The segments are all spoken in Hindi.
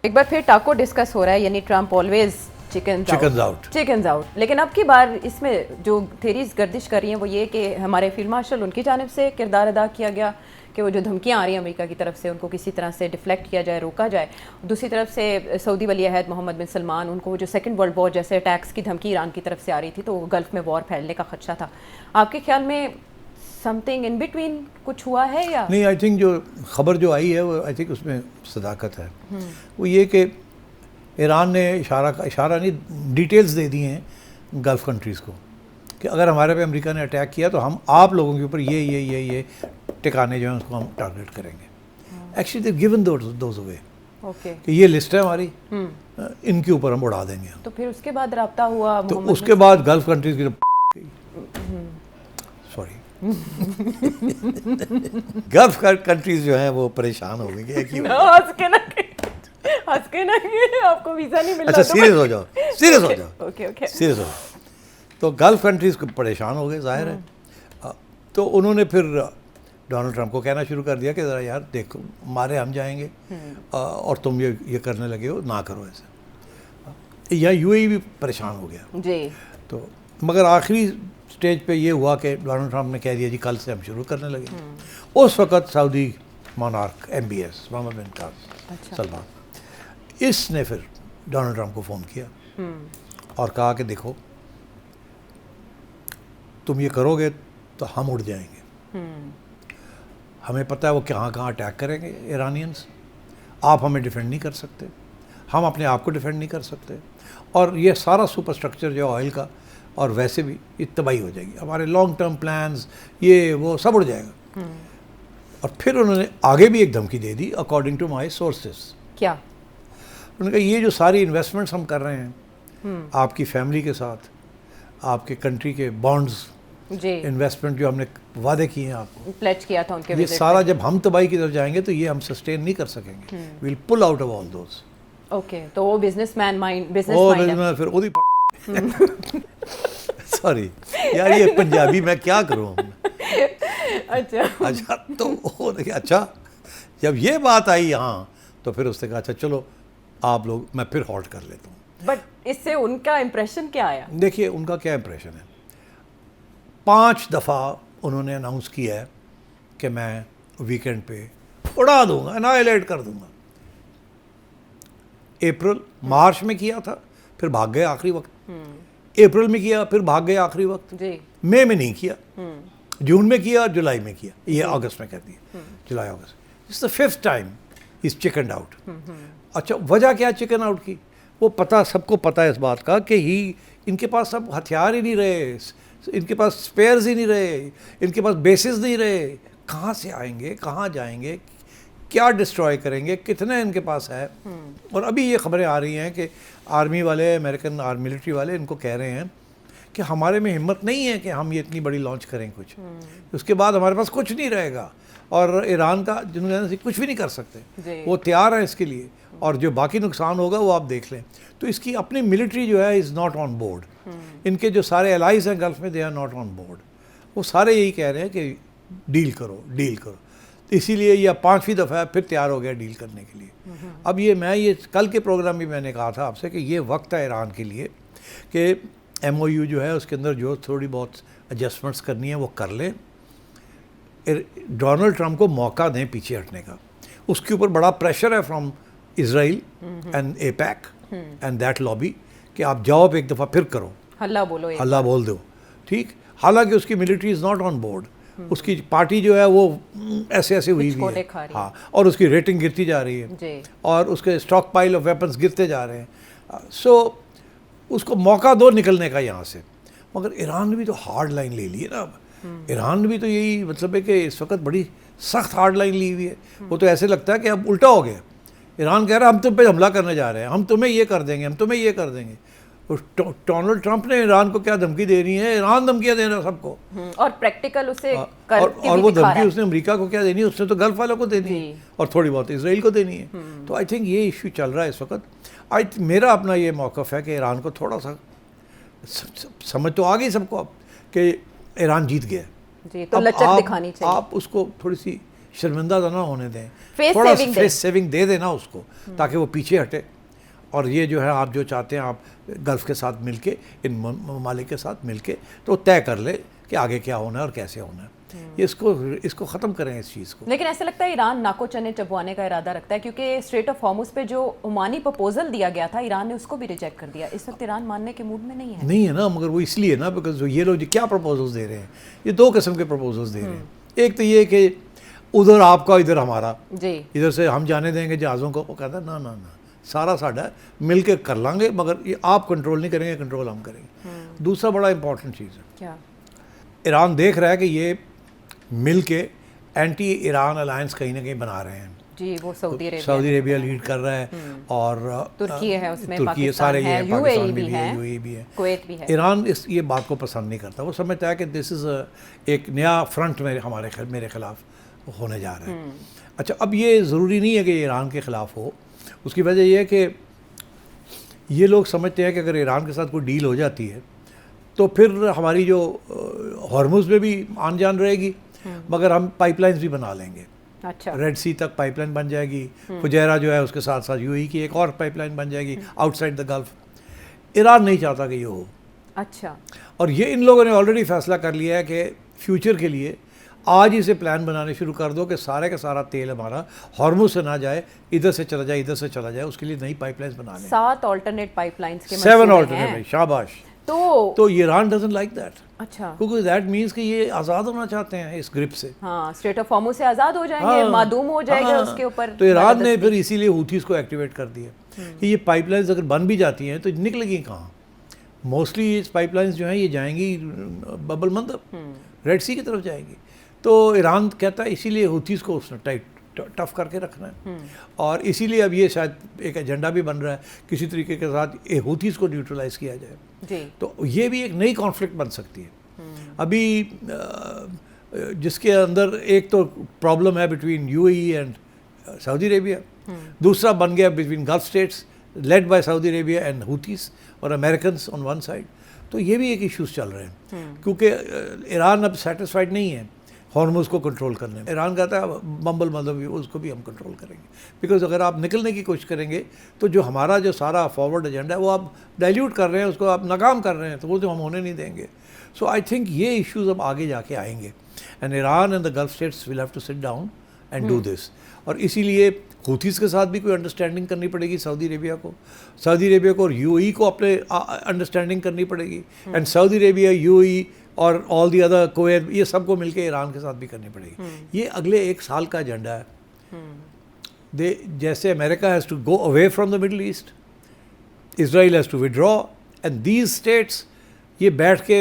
एक बार फिर टाको डिस्कस हो रहा है, यानी ट्रम्प ऑलवेज चिकन्स आउट। लेकिन अब की बार इसमें जो थेरीज गर्दिश कर रही हैं वो ये कि हमारे फील्ड मार्शल उनकी जानिब से किरदार अदा किया गया कि वो जो धमकियां आ रही हैं अमेरिका की तरफ से उनको किसी तरह से डिफ्लेक्ट किया जाए, रोका जाए। दूसरी तरफ से सऊदी वली अहद मोहम्मद बिन सलमान, उनको जो सेकंड वर्ल्ड वॉर जैसे अटैक्स की धमकी ईरान की तरफ से आ रही थी, तो गल्फ में वॉर फैलने का खदशा था। आपके ख्याल में समथिंग इन बिटवीन कुछ हुआ है या नहीं? आई थिंक जो खबर जो आई है वो आई थिंक उसमें सदाकत है। वो ये कि ईरान ने इशारा नहीं, डिटेल्स दे दिए हैं गल्फ़ कंट्रीज़ को कि अगर हमारे पे अमेरिका ने अटैक किया तो हम आप लोगों के ऊपर ये ठिकाने जो हैं उसको हम टारगेट करेंगे। Actually they given those away कि ये लिस्ट है हमारी, इनके ऊपर हम उड़ा देंगे। तो फिर उसके बाद रब्ता हुआ, तो उसके बाद गल्फ़ कंट्रीज़ की सॉरी गल्फ़ कंट्रीज़ जो हैं वो परेशान हो गई कि हंस के ना आपको वीज़ा नहीं मिल रहा। अच्छा सीरियस हो जाओ, सीरियस हो जाओ, ओके सीरियस हो जाओ। तो गल्फ़ कंट्रीज़ को परेशान हो गए, जाहिर है। तो उन्होंने फिर डोनाल्ड ट्रंप को कहना शुरू कर दिया कि ज़रा यार देखो, मारे हम जाएंगे और तुम ये करने लगे हो, ना करो ऐसे। या यूएई भी परेशान हो गया जी। तो मगर आखिरी स्टेज पे ये हुआ कि डोनाल्ड ट्रंप ने कह दिया जी कल से हम शुरू करने लगे। उस वक़्त सऊदी मोनार्क MBS मोहम्मद बिन सलमान, इसने फिर डोनाल्ड ट्रंप को फ़ोन किया और कहा कि देखो तुम ये करोगे तो हम उड़ जाएंगे। हमें पता है वो कहाँ अटैक करेंगे ईरानियंस, आप हमें डिफेंड नहीं कर सकते, हम अपने आप को डिफेंड नहीं कर सकते, और ये सारा सुपर स्ट्रक्चर जो ऑयल का और वैसे भी ये तबाही हो जाएगी, हमारे लॉन्ग टर्म प्लान्स ये वो सब उड़ जाएगा। और फिर उन्होंने आगे भी एक धमकी दे दी, अकॉर्डिंग टू माई सोर्सेस। क्या? उन्होंने कहा ये जो सारी इन्वेस्टमेंट्स हम कर रहे हैं आपकी फैमिली के साथ, आपके कंट्री के बॉन्ड्स इन्वेस्टमेंट जो हमने वादे किए हैं आपको, प्लेज किया था उनके, ये सारा जब हम तबाही की तरफ जाएंगे तो ये हम सस्टेन नहीं कर सकेंगे, will pull out of all those. Okay, तो वो बिजनेसमैन माइंड फिर ओदी सॉरी यार ये पंजाबी मैं क्या करूँ। अच्छा तो अच्छा जब ये बात आई यहाँ तो फिर उसने कहा अच्छा चलो आप लोग, मैं फिर हॉल्ट कर लेता हूँ। बट इससे उनका इंप्रेशन क्या आया? देखिए उनका क्या इंप्रेशन है, 5 दफ़ा उन्होंने अनाउंस किया है कि मैं वीकेंड पे उड़ा दूंगा, एनाइलेट कर दूंगा। अप्रैल मार्च में किया था, फिर भाग गए आखिरी वक्त। अप्रैल में किया, फिर भाग गए आखिरी वक्त। मई में नहीं किया, जून में किया, जुलाई में किया, ये अगस्त में कर दिया, जुलाई अगस्त। It's the 5th time is chicken out. अच्छा वजह क्या चिकन आउट की? वो पता, सबको पता है इस बात का कि इनके पास सब हथियार ही नहीं रहे, इनके पास स्पेयर्स ही नहीं रहे, इनके पास बेसिस नहीं रहे, कहाँ से आएंगे, कहाँ जाएंगे, क्या डिस्ट्रॉय करेंगे, कितने इनके पास है। और अभी ये खबरें आ रही हैं कि आर्मी वाले, अमेरिकन आर्मी मिलिट्री वाले इनको कह रहे हैं कि हमारे में हिम्मत नहीं है कि हम ये इतनी बड़ी लॉन्च करें कुछ, उसके बाद हमारे पास कुछ नहीं रहेगा, और ईरान का जिन्होंने कुछ भी नहीं कर सकते, वो तैयार है इसके लिए, और जो बाकी नुकसान होगा वो आप देख लें। तो इसकी अपनी मिलिट्री जो है इज़ नॉट ऑन बोर्ड, इनके जो सारे एलाइज हैं गल्फ में they are not on board, वो सारे यही कह रहे हैं कि डील करो डील करो। तो इसीलिए यह 5वीं दफ़ा फिर तैयार हो गया डील करने के लिए। अब ये कल के प्रोग्राम में मैंने कहा था आपसे कि ये वक्त है ईरान के लिए कि MOU जो है उसके अंदर जो थोड़ी बहुत एडजस्टमेंट्स करनी है वो कर लें, डोनाल्ड ट्रंप को मौका दें पीछे हटने का। उसके ऊपर बड़ा प्रेशर है from Israel and APEC and that lobby कि आप जाओ अब एक दफ़ा फिर करो, हल्ला बोल दो, ठीक। हालांकि उसकी military is not on board, उसकी पार्टी जो है वो ऐसे हुई हुई है, हाँ, और उसकी रेटिंग गिरती जा रही है और उसके स्टॉक पाइल ऑफ वेपन्स गिरते जा रहे हैं। सो उसको मौका दो निकलने का यहाँ से। मगर ईरान ने भी तो हार्ड लाइन ले ली है ना। अब ईरान ने भी तो यही मतलब है कि इस वक्त बड़ी सख्त हार्ड लाइन ली हुई है। वो तो ऐसे लगता है कि अब उल्टा हो गया, ईरान कह रहा है हम तुम पे हमला करने जा रहे हैं, हम तुम्हें ये कर देंगे, हम तुम्हें ये कर देंगे। डोनाल्ड ट्रंप ने ईरान को क्या धमकी दे रही है, ईरान धमकियां दे रहा है सबको, और प्रैक्टिकल उसे और वो धमकी उसने अमेरिका को क्या देनी है, उसने तो गल्फ वालों को देनी है और थोड़ी बहुत इसराइल को देनी है। तो आई थिंक ये इशू चल रहा है इस वक्त। मेरा अपना ये मौक़िफ़ है कि ईरान को थोड़ा सा समझ तो आ गई सबको अब कि ईरान जीत गया, जी, तो लचक दिखानी चाहिए। आप उसको थोड़ी सी शर्मिंदा तो ना होने दें, फेस थोड़ा सेविंग फेस सेविंग दे देना उसको, ताकि वो पीछे हटे। और ये जो है आप जो चाहते हैं, आप गल्फ़ के साथ मिलके, इन ममालिक के साथ मिलके तो तय कर ले कि आगे क्या होना है और कैसे होना है। इसको ख़त्म करें इस चीज़ को। लेकिन ऐसा लगता है ईरान नाको चने चबवाने का इरादा रखता है, क्योंकि स्ट्रेट ऑफ हॉर्मुज़ पे जो ओमानी प्रपोजल दिया गया था, ईरान ने उसको भी रिजेक्ट कर दिया। इस वक्त ईरान मानने के मूड में नहीं है ना, मगर वो इसलिए ना, बिकॉज जो ये लोग जो क्या प्रपोजल्स दे रहे हैं, ये दो किस्म के प्रपोजल्स दे रहे हैं। एक तो ये कि उधर आपका इधर हमारा जी, इधर से हम जाने देंगे जहाज़ों को, वो कहता है ना ना ना, सारा साढ़ा मिल के कर लांगे, मगर ये आप कंट्रोल नहीं करेंगे, कंट्रोल हम करेंगे। दूसरा बड़ा इंपॉर्टेंट चीज़ है, क्या ईरान देख रहा है कि ये मिल के एंटी ईरान अलायंस कहीं ना कहीं बना रहे हैं जी। वो सऊदी अरेबिया लीड कर रहा है, और तुर्की है उसमें, तुर्की सारे ये है, पाकिस्तान भी है, यूएई भी है, कुवैत भी है। ईरान ये बात को पसंद नहीं करता। वो समझता है कि दिस इज़ एक नया फ्रंट मेरे ख़िलाफ़ होने जा रहा है। अच्छा, अब ये ज़रूरी नहीं है कि ईरान के ख़िलाफ़ हो। उसकी वजह यह है कि ये लोग समझते हैं कि अगर ईरान के साथ कोई डील हो जाती है तो फिर हमारी जो हॉर्मुज़ में भी आन जान रहेगी, मगर हम पाइपलाइंस भी बना लेंगे। अच्छा, रेड सी तक पाइपलाइन बन जाएगी, फुजैरा जो है उसके साथ साथ यूएई की एक और पाइपलाइन बन जाएगी आउटसाइड द गल्फ। ईरान नहीं चाहता कि ये हो। अच्छा, और ये इन लोगों ने ऑलरेडी फैसला कर लिया है कि फ्यूचर के लिए आज ही से प्लान बनाने शुरू कर दो कि सारे का सारा तेल हमारा हॉर्मुज़ से ना जाए, इधर से चला जाए, इधर से चला जाए। उसके लिए नई पाइपलाइंस बना लें। 7 अल्टरनेट पाइपलाइंस के 7 अल्टरनेट, शाबाश। तो ईरान डजंट लाइक दैट। अच्छा, क्योंकि दैट मीन्स कि ये आज़ाद होना चाहते हैं इस ग्रिप से। हाँ, स्ट्रेट ऑफ हॉर्मुज़ से आज़ाद हो जाएंगे, मादूम हो जाएगा उसके ऊपर। तो ईरान ने फिर इसीलिए हूथीज़ को एक्टिवेट कर दिया कि ये पाइपलाइंस अगर बन भी जाती हैं तो निकलेगी कहाँ। मोस्टली इस पाइपलाइंस जो हैं ये जाएंगी बबल मंदब, रेड सी की तरफ जाएंगी। तो ईरान कहता है इसीलिए हूथीज़ को उसने टाइट टफ करके रखना है, और इसीलिए अब ये शायद एक एजेंडा भी बन रहा है किसी तरीके के साथ हूथीज़ को न्यूट्रलाइज किया जाए जी। तो ये भी एक नई कॉन्फ्लिक्ट बन सकती है। अभी जिसके अंदर एक तो प्रॉब्लम है between UAE and Saudi Arabia, दूसरा बन गया between gulf states led by Saudi Arabia and Houthis और अमेरिकन्स ऑन वन साइड। तो ये भी एक इश्यूज चल रहे हैं, क्योंकि ईरान अब सेटिस्फाइड नहीं है हॉर्मुज़ को कंट्रोल करने में। ईरान कहता है बम्बल मतलब उसको भी हम कंट्रोल करेंगे, बिकॉज अगर आप निकलने की कोशिश करेंगे तो जो हमारा जो सारा फॉरवर्ड एजेंडा है वो आप डाइल्यूट कर रहे हैं, उसको आप नाकाम कर रहे हैं, तो वो तो हम होने नहीं देंगे। सो आई थिंक ये इश्यूज अब आगे जाके आएंगे, and Iran and the Gulf states will have to sit down and do this. और इसीलिए हूथीज़ के साथ भी कोई अंडरस्टैंडिंग करनी पड़ेगी सऊदी अरेबिया को और यूएई को अपने अंडरस्टैंडिंग करनी पड़ेगी, एंड सऊदी अरेबिया, यूएई और ऑल दी अदर कुवैत, ये सबको मिलके ईरान के साथ भी करनी पड़ेगी। ये अगले 1 साल का एजेंडा है। जैसे America has to go away from the Middle East, Israel has to withdraw, and these states ये बैठ के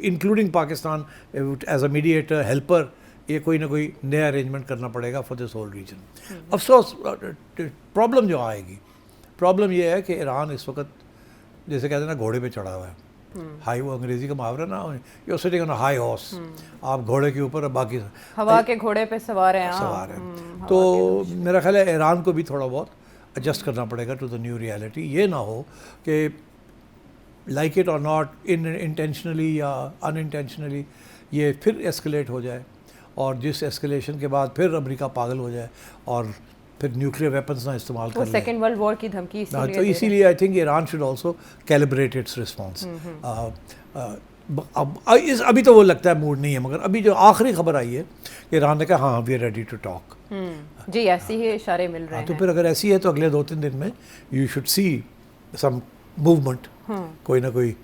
including Pakistan as a mediator helper, ये कोई ना कोई नया अरेंजमेंट करना पड़ेगा फॉर दिस होल रीजन। अफसोस प्रॉब्लम जो आएगी, प्रॉब्लम ये है कि ईरान इस वक्त जैसे कहते हैं ना घोड़े पे चढ़ा हुआ है। हाई, वो अंग्रेजी का मुहावरा ना, you sitting on a high horse, आप घोड़े के ऊपर, बाकी हवा के घोड़े पे सवार हैं। तो मेरा ख्याल है ईरान को भी थोड़ा बहुत एडजस्ट करना पड़ेगा टू द न्यू रियलिटी। ये ना हो कि लाइक इट और नॉट, इंटेंशनली या अनइंटेंशनली ये फिर एस्केलेट हो जाए, और जिस एस्केलेशन के बाद फिर अमेरिका पागल हो जाए और फिर न्यूक्लियर वेपन्स ना इस्तेमाल कर ले। सेकेंड वर्ल्ड वॉर की धमकी तो इसीलिए I think Iran should also calibrate it's response. अभी तो वो लगता है मूड नहीं है, मगर अभी जो आखिरी खबर आई है कि ईरान ने कहा हाँ we are ready to talk. जी, ऐसी ही इशारे मिल रहे हैं। तो फिर अगर ऐसी है तो अगले 2-3 दिन में you should see some movement, कोई ना कोई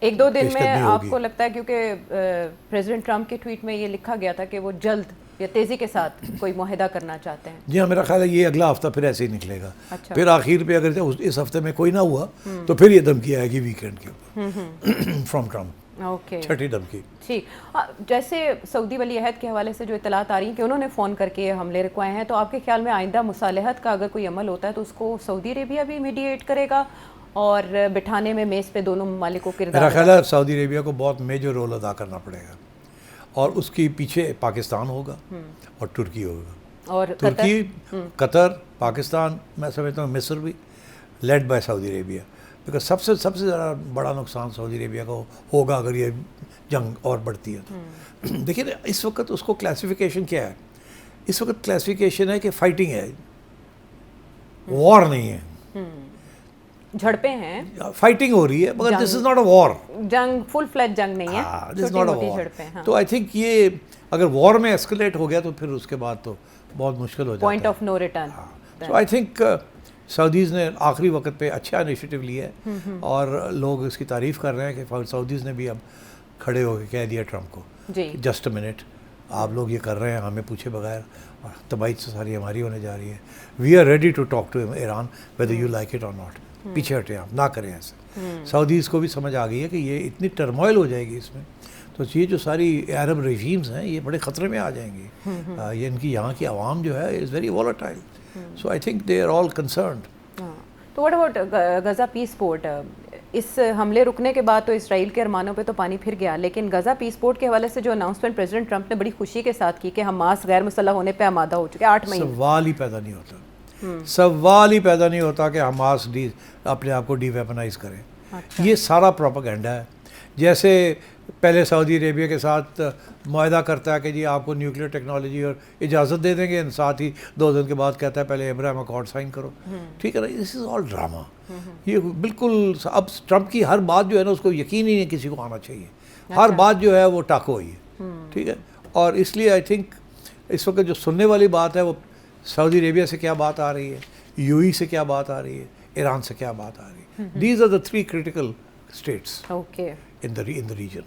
1-2 दिन में आपको लगता है, क्योंकि प्रेसिडेंट ट्रंप के ट्वीट में ये लिखा गया था कि वो जल्द या तेज़ी के साथ कोई मुआहदा करना चाहते हैं। जी हाँ, मेरा ख्याल है ये अगला हफ्ता फिर ऐसे ही निकलेगा। अच्छा। फिर आखिर पे अगर इस हफ्ते में कोई ना हुआ तो फिर ये धमकी आएगी वीकेंड के ऊपर फ्रॉम ट्रम्प। ओके, छठी धमकी। ठीक, जैसे सऊदी वली अहद के हवाले से जो इतलात आ रही हैं कि उन्होंने फ़ोन करके हमले रुकवाए हैं, तो आपके ख्याल में आइंदा मुसालहत का अगर कोई अमल होता है तो उसको सऊदी अरेबिया भी मीडिएट करेगा और बिठाने में मेज़ पे दोनों ममालिक को किरदार? मेरा ख्याल है सऊदी अरेबिया को बहुत मेजर रोल अदा करना पड़ेगा, और उसके पीछे पाकिस्तान होगा और तुर्की होगा, और तुर्की, कतर, पाकिस्तान, मैं समझता हूँ मिस्र भी, lead by Saudi Arabia. Because सबसे ज़्यादा बड़ा नुकसान सऊदी अरेबिया को होगा अगर ये जंग और बढ़ती है तो। देखिए इस वक्त उसको क्लासिफिकेशन क्या है इस वक्त क्लासिफिकेशन है कि फाइटिंग है, वॉर नहीं है, झड़पें हैं, फाइटिंग हो रही है, मगर this is not a war, जंग फुल फ्लैज जंग नहीं है, this is not a war. हाँ। तो आई थिंक ये अगर वॉर में एस्केलेट हो गया तो फिर उसके बाद तो बहुत मुश्किल हो जाता है, point of no return. So I think Saudis ने आखिरी वक्त पे अच्छा इनिशिएटिव लिया है और लोग इसकी तारीफ़ कर रहे हैं कि सऊदीज़ ने भी अब खड़े होकर कह दिया ट्रंप को, जस्ट अ मिनट, आप लोग ये कर रहे हैं हमें पूछे बगैर, और तबाही से सारी हमारी होने जा रही है, we are ready to talk to Iran whether you like it और नॉट, पीछे हटे आप, ना करें ऐसे। सऊदीज़ को भी समझ आ गई है कि ये इतनी टर्मोइल हो जाएगी इसमें, तो ये जो सारी अरब रेजीम्स हैं ये बड़े ख़तरे में आ जाएंगी, ये इनकी यहाँ की आवाम जो है is very volatile, so I think they are all concerned. तो what about Gaza peace port? इस हमले रुकने के बाद तो इसराइल के अरमानों पे तो पानी फिर गया, लेकिन गज़ा पीस पोर्ट के हवाले से जो अनाउंसमेंट प्रेसिडेंट ट्रंप ने बड़ी खुशी के साथ की कि हमास गैर मुसल्लह होने पे आमादा हो चुके 8 महीने, सवाल ही पैदा नहीं होता, सवाल ही पैदा नहीं होता कि हमास अपने आप को डीवेपनाइज करें। अच्छा। ये सारा प्रोपेगेंडा है। जैसे पहले सऊदी अरेबिया के साथ मुआहदा करता है कि जी आपको न्यूक्लियर टेक्नोलॉजी और इजाज़त दे देंगे, साथ ही 2 दिन के बाद कहता है पहले अब्राहम अकॉर्ड साइन करो, ठीक है ना, दिस इज़ ऑल ड्रामा। ये बिल्कुल अब ट्रंप की हर बात जो है ना उसको यकीन ही नहीं किसी को आना चाहिए, हर बात जो है वो टाको हुई है, ठीक है, और इसलिए आई थिंक इस वक्त जो सुनने वाली बात है वो सऊदी अरेबिया से क्या बात आ रही है, यूएई से क्या बात आ रही है, ईरान से क्या बात आ रही है, these are the 3 critical states okay. in the region.